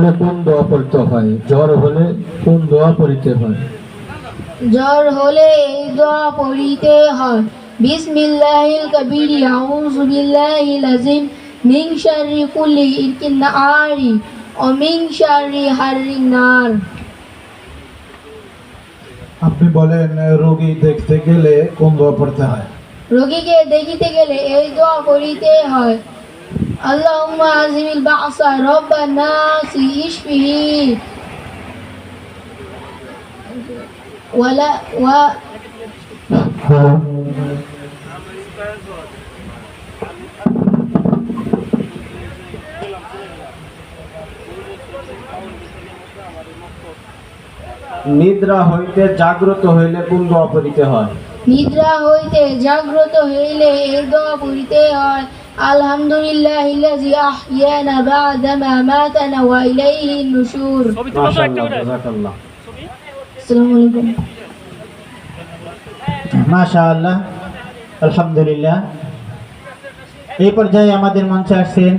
হলে কোন দোয়া পড়তে হয়? জ্বর হলে কোন দোয়া পড়তে হয়? জ্বর হলে এই দোয়া পড়িতে হয়, বিসমিল্লাহিল কবির আউযু বিল্লাহিল আযীম মিন শাররি কুল্লি ইরকিন নারি ও মিন শাররি হাররিন নার। আপনি বলেন রোগী দেখতে গেলে কোন দোয়া পড়তে হয়? রোগীকে দেখিতে গেলে এই দোয়া পড়িতে হয়, আল্লাহুম্মা আজিমিল বা'সা রব্বান নাসি ইশফিহি ওয়ালা ওয়া নিদ্রা হইতে জাগ্রত হইলে কোন দোয়া পড়িতে হয়? নিদ্রা হইতে জাগ্রত হইলে এই দোয়া পড়িতে হয়, আলহামদুলিল্লাহিল্লাযী আহইয়ানা বা'দা মা মাতানা ওয়া ইলাইহিন নুশুর। মাশাআল্লাহ, জাযাকাল্লাহ। আসসালামু আলাইকুম। মাশাআল্লাহ, আলহামদুলিল্লাহ। এই পর্যায়ে আমাদের মঞ্চে আসছেন